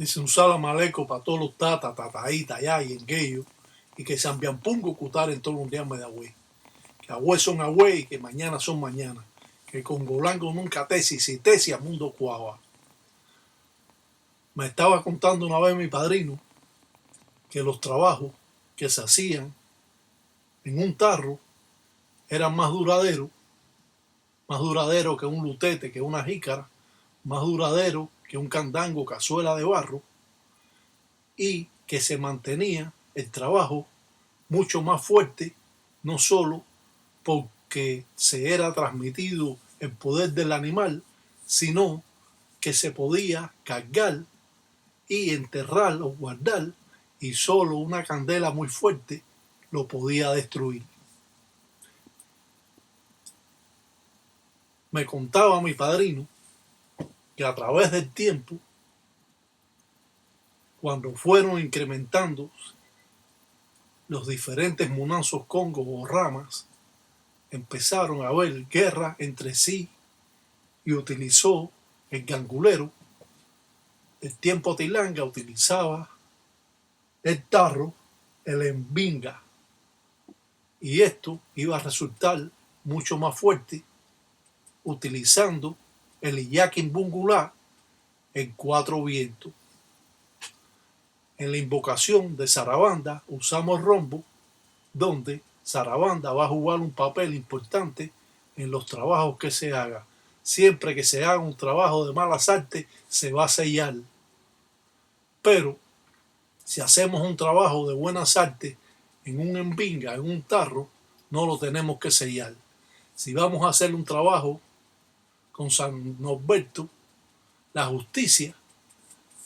Dice un salam aleikum para todos los tata, tataíta, allá y en gueyo, y que sambian pungo cutar en todos los días de agüey. Que agüey son agüey y que mañana son mañana. Que con Golango nunca tesis y tesis a mundo cuava. Me estaba contando una vez mi padrino que los trabajos que se hacían en un tarro eran más duraderos que un lutete, que una jícara, más duradero que un candango, cazuela de barro, y que se mantenía el trabajo mucho más fuerte, no solo porque se era transmitido el poder del animal, sino que se podía cargar y enterrar o guardar, y solo una candela muy fuerte lo podía destruir. Me contaba mi padrino que a través del tiempo, cuando fueron incrementando los diferentes munanzos congos o ramas, empezaron a haber guerra entre sí y utilizó el gangulero. El tiempo Tilanga utilizaba el tarro, el embinga, y esto iba a resultar mucho más fuerte utilizando el iyaquín bungulá en 4 vientos. En la invocación de Sarabanda usamos rombo, donde Sarabanda va a jugar un papel importante en los trabajos que se haga. Siempre que se haga un trabajo de malas artes, se va a sellar. Pero si hacemos un trabajo de buenas artes en un embinga, en un tarro, no lo tenemos que sellar. Si vamos a hacer un trabajo con San Norberto, la justicia,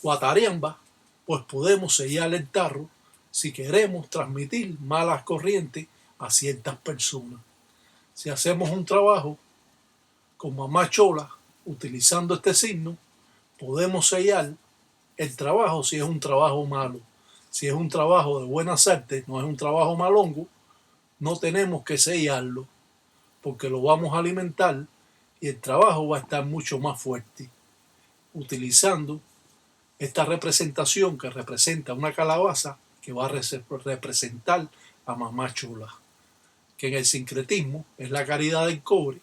Guatariamba, pues podemos sellar el tarro si queremos transmitir malas corrientes a ciertas personas. Si hacemos un trabajo con Mamá Chola, utilizando este signo, podemos sellar el trabajo si es un trabajo malo. Si es un trabajo de buenas artes, no es un trabajo malongo, no tenemos que sellarlo, porque lo vamos a alimentar y el trabajo va a estar mucho más fuerte. Utilizando esta representación que representa una calabaza que va a representar a Mamá Chola, que en el sincretismo es la caridad del cobre,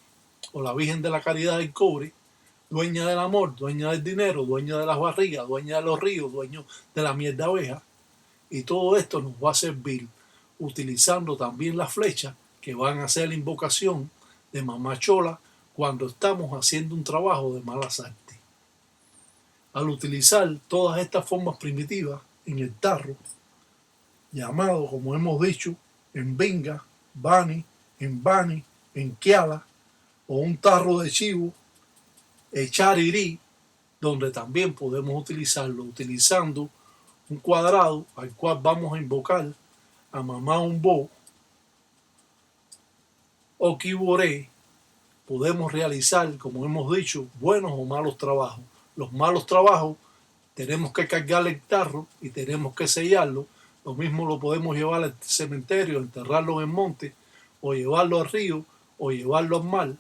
o la Virgen de la Caridad del Cobre, dueña del amor, dueña del dinero, dueña de las barrigas, dueña de los ríos, dueño de la miel de abeja. Y todo esto nos va a servir utilizando también las flechas que van a hacer la invocación de Mamá Chola cuando estamos haciendo un trabajo de malas artes. Al utilizar todas estas formas primitivas en el tarro, llamado, como hemos dicho, en Benga, Bani, en Bani, en Kiala, o un tarro de chivo, Echarirí, donde también podemos utilizarlo utilizando un cuadrado al cual vamos a invocar a Mamá Umbo o Kiboré. Podemos realizar, como hemos dicho, buenos o malos trabajos. Los malos trabajos tenemos que cargar el tarro y tenemos que sellarlo. Lo mismo lo podemos llevar al cementerio, enterrarlo en el monte, o llevarlo al río, o llevarlo al mar,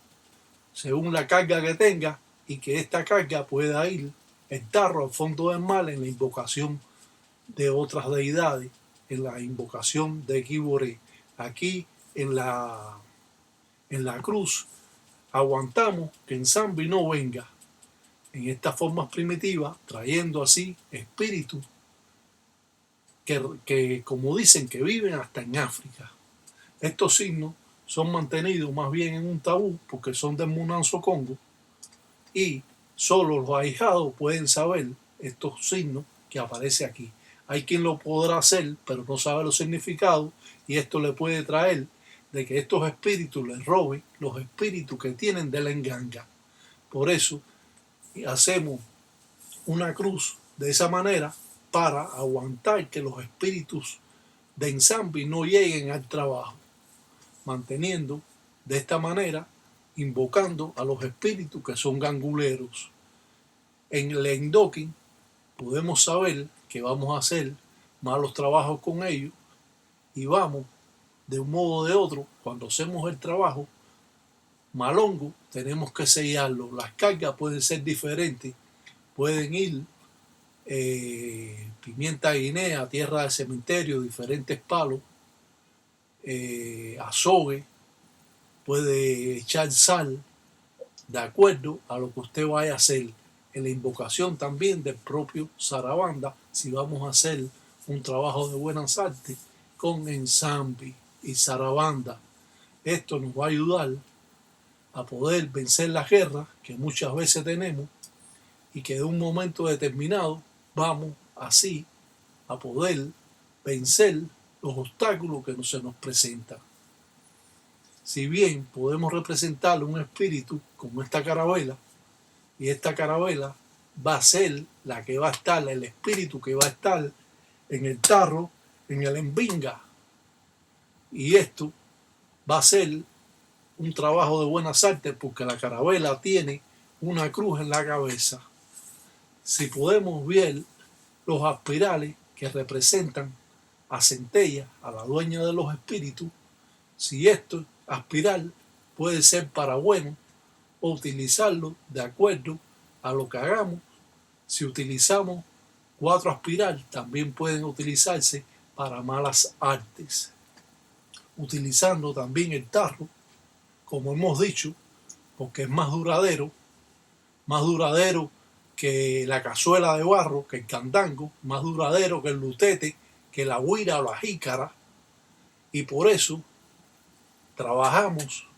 según la carga que tenga, y que esta carga pueda ir el tarro al fondo del mar en la invocación de otras deidades, en la invocación de Kiboré. Aquí en la cruz aguantamos que Nsambi no venga en estas formas primitivas, trayendo así espíritus que como dicen que viven hasta en África. Estos signos son mantenidos más bien en un tabú porque son del Munanzo Congo y solo los ahijados pueden saber estos signos que aparecen aquí. Hay quien lo podrá hacer, pero no sabe los significados, y esto le puede traer de que estos espíritus les roben los espíritus que tienen de la enganga. Por eso hacemos una cruz de esa manera para aguantar que los espíritus de Nsambi no lleguen al trabajo, manteniendo de esta manera, invocando a los espíritus que son ganguleros. En el Endokin podemos saber que vamos a hacer malos trabajos con ellos y vamos, de un modo o de otro, cuando hacemos el trabajo malongo, tenemos que sellarlo. Las cargas pueden ser diferentes, pueden ir pimienta guinea, tierra de cementerio, diferentes palos, azogue, puede echar sal, de acuerdo a lo que usted vaya a hacer. En la invocación también del propio Sarabanda, si vamos a hacer un trabajo de buenas artes con ensamble y Sarabanda. Esto nos va a ayudar a poder vencer las guerras que muchas veces tenemos y que de un momento determinado vamos así a poder vencer los obstáculos que se nos presentan. Si bien podemos representar un espíritu como esta carabela, y esta carabela va a ser la que va a estar, el espíritu que va a estar en el tarro, en el embinga, y esto va a ser un trabajo de buenas artes porque la carabela tiene una cruz en la cabeza. Si podemos ver los aspirales que representan a Centella, a la dueña de los espíritus, si esto aspiral puede ser para bueno o utilizarlo de acuerdo a lo que hagamos. Si utilizamos 4 aspiral, también pueden utilizarse para malas artes. Utilizando también el tarro, como hemos dicho, porque es más duradero que la cazuela de barro, que el candango, más duradero que el lutete, que la huira o la jícara, y por eso trabajamos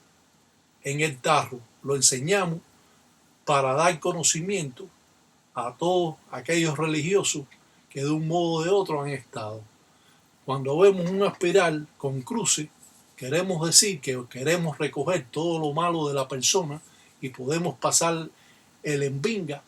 en el tarro, lo enseñamos para dar conocimiento a todos aquellos religiosos que de un modo o de otro han estado. Cuando vemos una espiral con cruce, queremos decir que queremos recoger todo lo malo de la persona y podemos pasar el embinga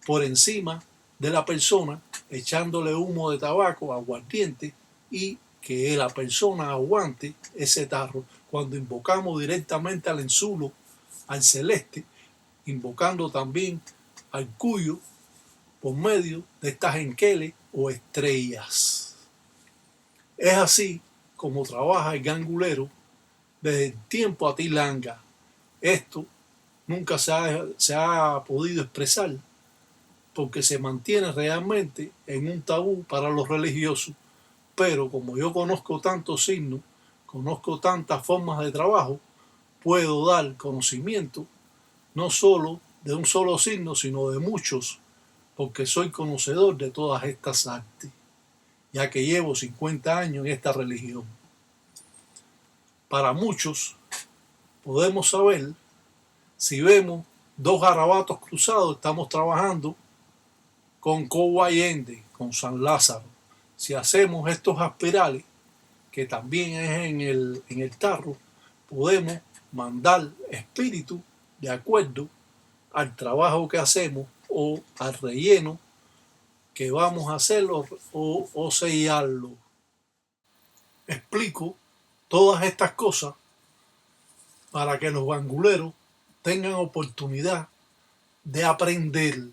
por encima de la persona, echándole humo de tabaco, aguardiente, y que la persona aguante ese tarro. Cuando invocamos directamente al enzulo, al celeste, invocando también al cuyo por medio de estas enqueles o estrellas. Es así como trabaja el gangulero desde el tiempo Atilanga. Esto nunca se ha podido expresar porque se mantiene realmente en un tabú para los religiosos, pero como yo conozco tantos signos, conozco tantas formas de trabajo, puedo dar conocimiento no solo de un solo signo, sino de muchos, porque soy conocedor de todas estas artes, ya que llevo 50 años en esta religión. Para muchos podemos saber, si vemos 2 garabatos cruzados, estamos trabajando con Cowayende, con San Lázaro. Si hacemos estos aspirales, que también es en el tarro, podemos mandar espíritu de acuerdo al trabajo que hacemos o al relleno que vamos a hacerlo o sellarlo. Explico todas estas cosas para que los ganguleros tengan oportunidad de aprender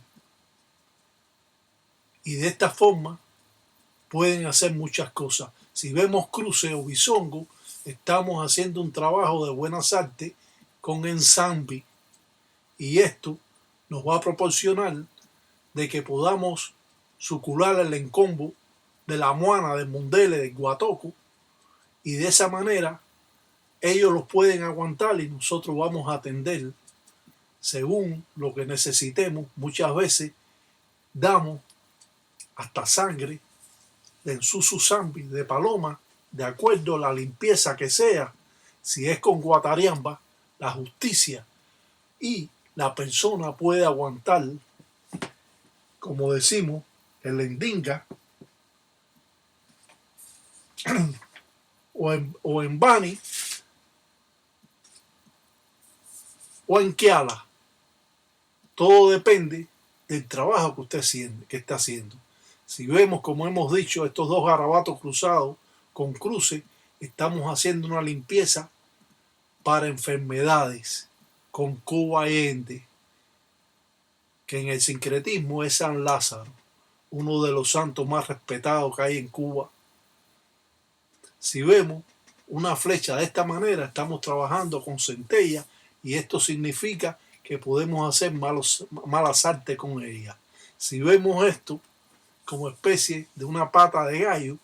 y de esta forma pueden hacer muchas cosas. Si vemos cruce o bisongo, estamos haciendo un trabajo de buenas artes con ensamble y esto nos va a proporcionar de que podamos sucular el encombo de la muana, del mundele, del guatoco, y de esa manera ellos los pueden aguantar y nosotros vamos a atender según lo que necesitemos. Muchas veces damos hasta sangre de ensususambi, de paloma, de acuerdo a la limpieza que sea, si es con guatariamba, la justicia, y la persona puede aguantar, como decimos, el endinga o en bani o en kiala. Todo depende del trabajo que usted está haciendo. Si vemos, como hemos dicho, estos 2 garabatos cruzados con cruce, estamos haciendo una limpieza para enfermedades con Cowayende, que en el sincretismo es San Lázaro, uno de los santos más respetados que hay en Cuba. Si vemos una flecha de esta manera, estamos trabajando con centella y esto significa que podemos hacer malas artes con ella. Si vemos esto, como especie de una pata de gallo,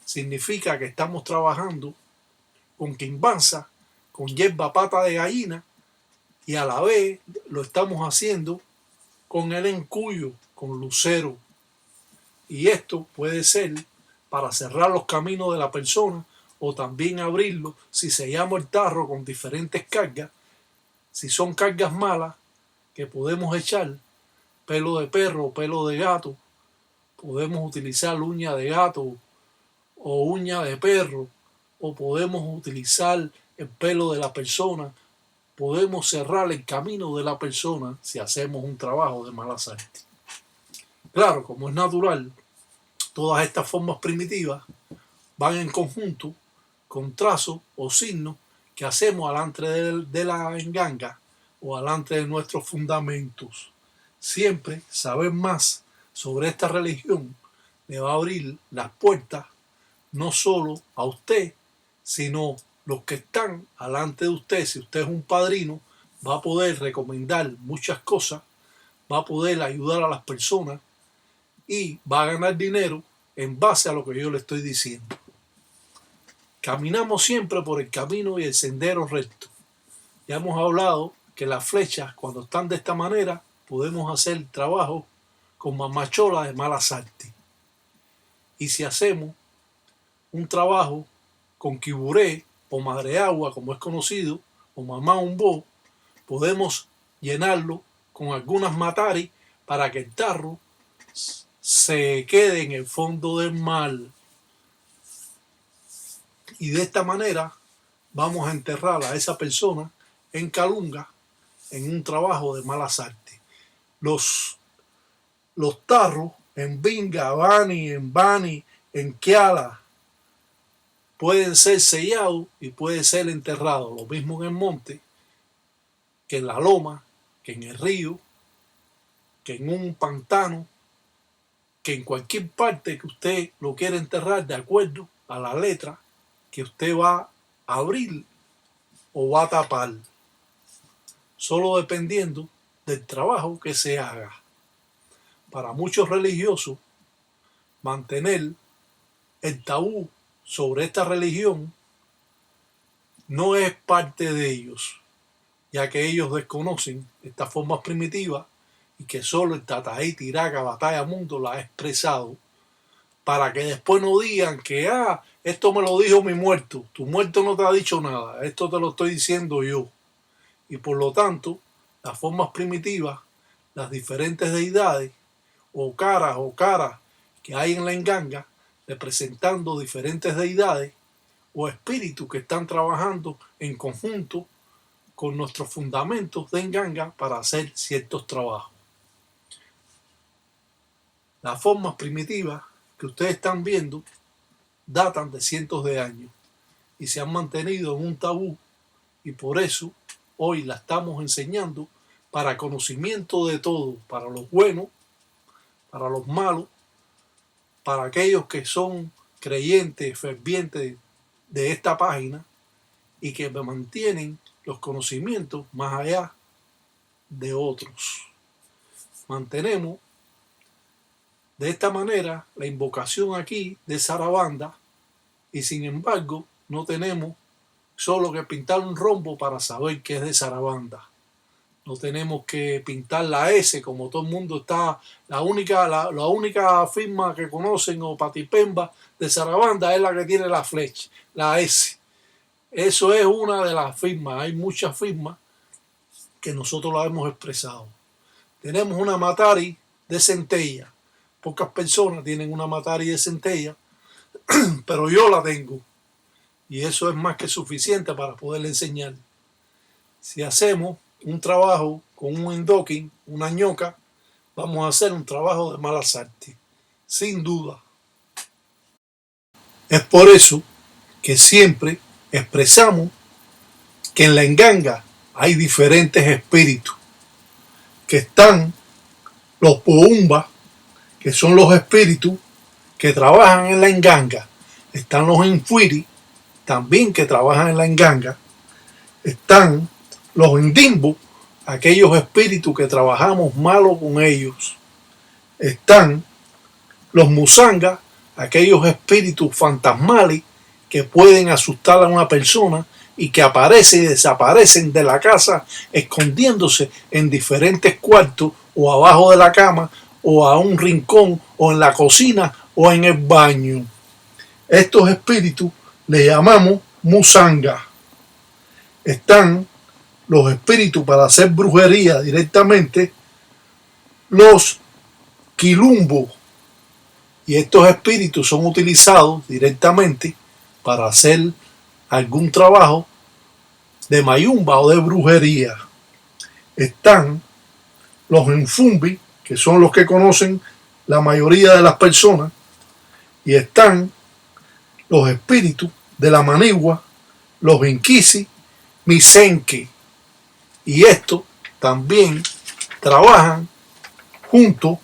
significa que estamos trabajando con quimbanza, con hierba pata de gallina, y a la vez lo estamos haciendo con el encuyo, con lucero. Y esto puede ser para cerrar los caminos de la persona o también abrirlo si sellamos el tarro con diferentes cargas. Si son cargas malas que podemos echar, pelo de perro o pelo de gato, podemos utilizar uña de gato o uña de perro, o podemos utilizar el pelo de la persona. Podemos cerrar el camino de la persona si hacemos un trabajo de mala suerte. Claro, como es natural, todas estas formas primitivas van en conjunto con trazos o signos que hacemos alante de la enganga o alante de nuestros fundamentos. Siempre saber más sobre esta religión le va a abrir las puertas no solo a usted, sino los que están alante de usted. Si usted es un padrino, va a poder recomendar muchas cosas, va a poder ayudar a las personas y va a ganar dinero en base a lo que yo le estoy diciendo. Caminamos siempre por el camino y el sendero recto. Ya hemos hablado que las flechas, cuando están de esta manera, podemos hacer trabajo con mamachola de malas artes. Y si hacemos un trabajo con quiburé o madre agua, como es conocido, o mamá umbo, podemos llenarlo con algunas mataris para que el tarro se quede en el fondo del mar. Y de esta manera vamos a enterrar a esa persona en Calunga en un trabajo de malas artes. Los tarros en Vinga, en Bani, en Kiala pueden ser sellados y pueden ser enterrados. Lo mismo en el monte, que en la loma, que en el río, que en un pantano, que en cualquier parte que usted lo quiera enterrar de acuerdo a la letra que usted va a abrir o va a tapar, solo dependiendo del trabajo que se haga. Para muchos religiosos, mantener el tabú sobre esta religión no es parte de ellos, ya que ellos desconocen estas formas primitivas y que solo el Tataí Tiraca Batalla Mundo la ha expresado, para que después no digan que esto me lo dijo mi muerto. Tu muerto no te ha dicho nada, esto te lo estoy diciendo yo. Y por lo tanto, las formas primitivas, las diferentes deidades o caras que hay en la enganga, representando diferentes deidades o espíritus que están trabajando en conjunto con nuestros fundamentos de enganga para hacer ciertos trabajos. Las formas primitivas que ustedes están viendo datan de cientos de años y se han mantenido en un tabú, y por eso hoy la estamos enseñando para conocimiento de todo, para los buenos, para los malos, para aquellos que son creyentes, fervientes de esta página y que mantienen los conocimientos más allá de otros. Mantenemos de esta manera la invocación aquí de Sarabanda, y sin embargo no tenemos solo que pintar un rombo para saber que es de Sarabanda. No tenemos que pintar la S como todo el mundo está. La única firma que conocen o patipemba de Sarabanda es la que tiene la flecha, la S. Eso es una de las firmas. Hay muchas firmas que nosotros las hemos expresado. Tenemos una matari de centella. Pocas personas tienen una matari de centella, pero yo la tengo. Y eso es más que suficiente para poderle enseñar. Si hacemos un trabajo con un endoquín, una ñoca, vamos a hacer un trabajo de malas artes, sin duda. Es por eso que siempre expresamos que en la enganga hay diferentes espíritus, que están los poumbas, que son los espíritus que trabajan en la enganga, están los enfuiri, también que trabajan en la enganga, están los indimbos, aquellos espíritus que trabajamos malo con ellos, están Los musangas, aquellos espíritus fantasmales que pueden asustar a una persona y que aparecen y desaparecen de la casa escondiéndose en diferentes cuartos o abajo de la cama o a un rincón o en la cocina o en el baño. Estos espíritus le llamamos musanga. Están los espíritus para hacer brujería directamente, los quilumbos, y estos espíritus son utilizados directamente para hacer algún trabajo de mayumba o de brujería. Están los enfumbi, que son los que conocen la mayoría de las personas, y están los espíritus de la manigua, los inquisi, misenque, y estos también trabajan junto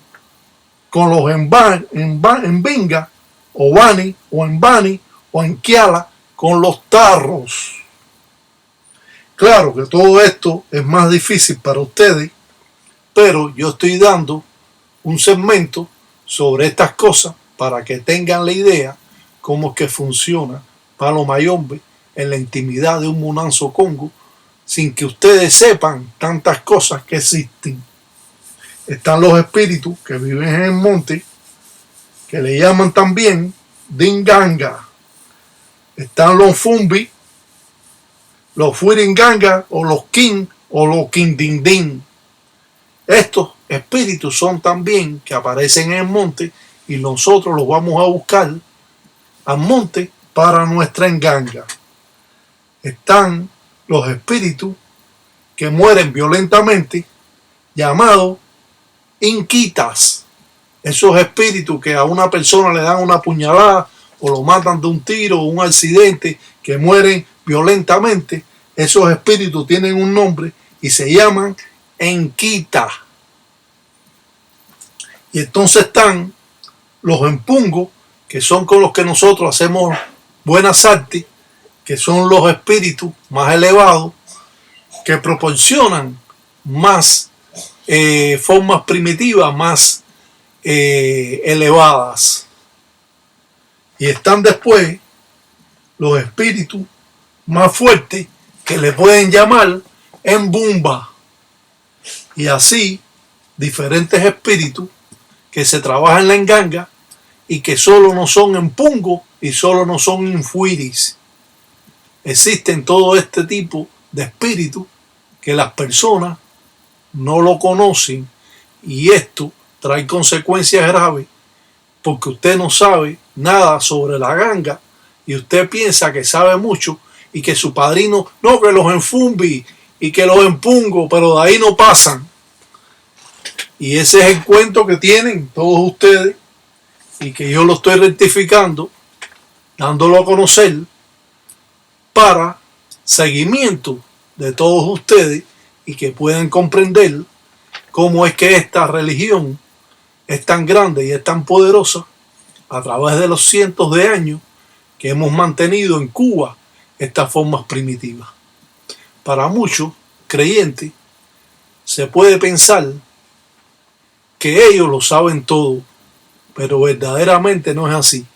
con los envenga o bani o enbani o enquiala con los tarros. Claro que todo esto es más difícil para ustedes, pero yo estoy dando un segmento sobre estas cosas para que tengan la idea cómo es que funciona Palo Mayombe en la intimidad de un Munanzo Congo, sin que ustedes sepan tantas cosas que existen. Están los espíritus que viven en el monte, que le llaman también Dinganga. Están los Fumbi, los Furinganga o los King o los Kindindin. Estos espíritus son también que aparecen en el monte y nosotros los vamos a buscar al monte para nuestra enganga. Están los espíritus que mueren violentamente, llamados inquitas. Esos espíritus que a una persona le dan una puñalada o lo matan de un tiro o un accidente, que mueren violentamente, esos espíritus tienen un nombre y se llaman enquita. Y entonces están los empungos, que son con los que nosotros hacemos buenas artes, que son los espíritus más elevados, que proporcionan más formas primitivas, más elevadas. Y están después los espíritus más fuertes, que le pueden llamar embumba. Y así diferentes espíritus que se trabajan en la enganga y que solo no son empungo y solo no son infuiris. Existen todo este tipo de espíritus que las personas no lo conocen, y esto trae consecuencias graves porque usted no sabe nada sobre la ganga y usted piensa que sabe mucho y que su padrino, no, que los enfumbi y que los empungo, pero de ahí no pasan. Y ese es el cuento que tienen todos ustedes y que yo lo estoy rectificando, dándolo a conocer para seguimiento de todos ustedes y que puedan comprender cómo es que esta religión es tan grande y es tan poderosa a través de los cientos de años que hemos mantenido en Cuba estas formas primitivas. Para muchos creyentes se puede pensar que ellos lo saben todo, pero verdaderamente no es así.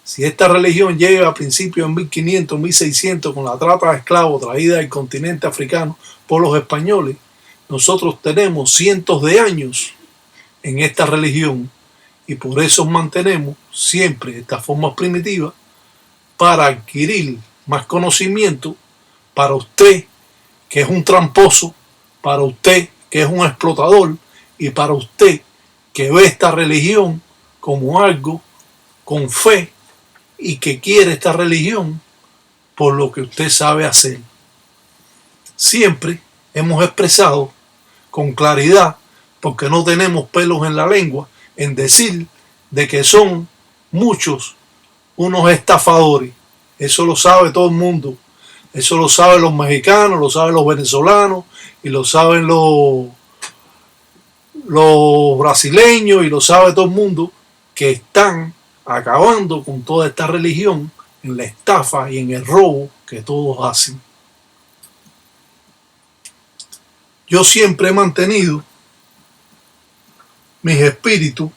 Si esta religión llega a principios en 1500, 1600 con la trata de esclavos traída del continente africano por los españoles, nosotros tenemos cientos de años en esta religión y por eso mantenemos siempre estas formas primitivas para adquirir más conocimiento para usted que es un tramposo, para usted que es un explotador y para usted que ve esta religión como algo con fe y que quiere esta religión por lo que usted sabe hacer. Siempre hemos expresado con claridad, porque no tenemos pelos en la lengua, en decir de que son muchos unos estafadores. Eso lo sabe todo el mundo. Eso lo saben los mexicanos, lo saben los venezolanos y lo saben los brasileños y lo sabe todo el mundo, que están acabando con toda esta religión en la estafa y en el robo que todos hacen. Yo siempre he mantenido mis espíritus,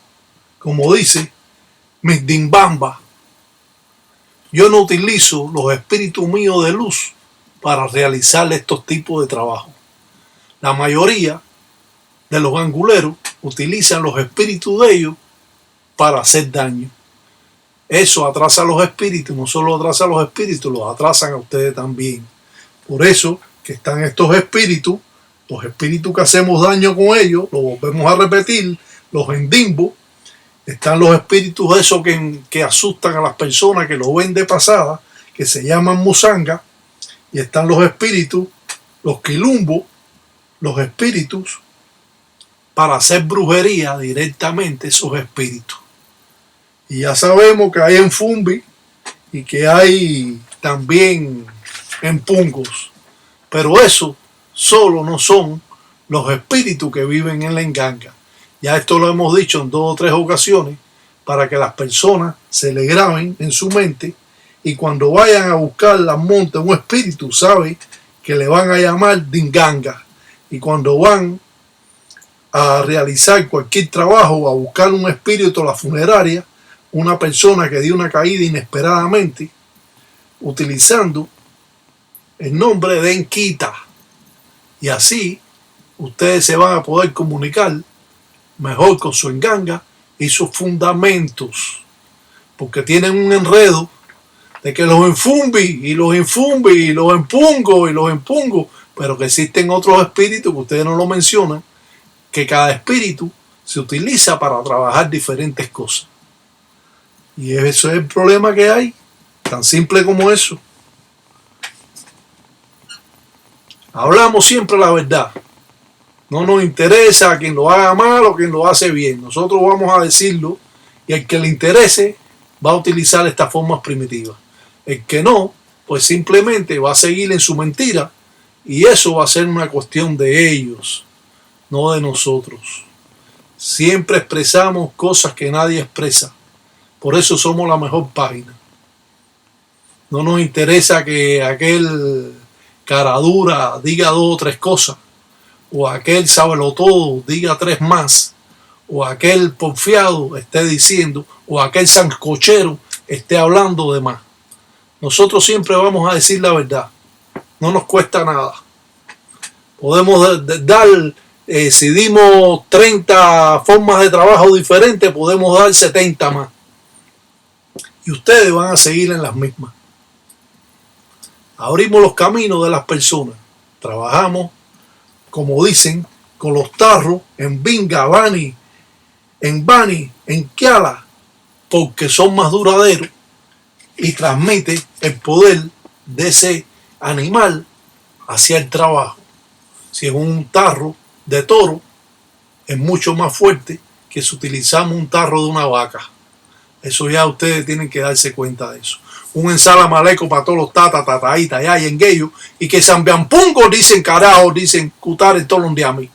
como dice, mis dimbamba. Yo no utilizo los espíritus míos de luz para realizar estos tipos de trabajo. La mayoría de los anguleros utilizan los espíritus de ellos para hacer daño. Eso atrasa a los espíritus, no solo atrasa a los espíritus, los atrasan a ustedes también. Por eso que están estos espíritus, los espíritus que hacemos daño con ellos, lo volvemos a repetir, los endimbos. Están los espíritus esos que asustan a las personas, que lo ven de pasada, que se llaman musanga. Y están los espíritus, los quilumbos, los espíritus para hacer brujería directamente, esos espíritus. Y ya sabemos que hay en Fumbi y que hay también en Pungos. Pero eso solo no son los espíritus que viven en la enganga. Ya esto lo hemos dicho en 2 o 3 ocasiones para que las personas se le graben en su mente y cuando vayan a buscar la monte un espíritu, sabe que le van a llamar dinganga. Y cuando van a realizar cualquier trabajo o a buscar un espíritu a la funeraria, una persona que dio una caída inesperadamente, utilizando el nombre de Enquita. Y así ustedes se van a poder comunicar mejor con su enganga y sus fundamentos, porque tienen un enredo de que los enfumbi y los enfumbi y los empungo y los empungo, pero que existen otros espíritus que ustedes no lo mencionan, que cada espíritu se utiliza para trabajar diferentes cosas. Y eso es el problema que hay, tan simple como eso. Hablamos siempre la verdad. No nos interesa a quien lo haga mal o quien lo hace bien. Nosotros vamos a decirlo y el que le interese va a utilizar estas formas primitivas. El que no, pues simplemente va a seguir en su mentira y eso va a ser una cuestión de ellos, no de nosotros. Siempre expresamos cosas que nadie expresa. Por eso somos la mejor página. No nos interesa que aquel caradura diga 2 o 3 cosas, o aquel sábelo todo diga 3 más, o aquel porfiado esté diciendo, o aquel sancochero esté hablando de más. Nosotros siempre vamos a decir la verdad. No nos cuesta nada. Podemos dar, si dimos 30 formas de trabajo diferentes, podemos dar 70 más. Y ustedes van a seguir en las mismas. Abrimos los caminos de las personas. Trabajamos, como dicen, con los tarros en Binga, Bani, en Bani, en Kiala, porque son más duraderos y transmite el poder de ese animal hacia el trabajo. Si es un tarro de toro, es mucho más fuerte que si utilizamos un tarro de una vaca. Eso ya ustedes tienen que darse cuenta de eso. Un ensalamaleco para todos los tataitas allá y en Gueyo, y que Sambiampungo dicen carajo, dicen cutar en todos los días a mí.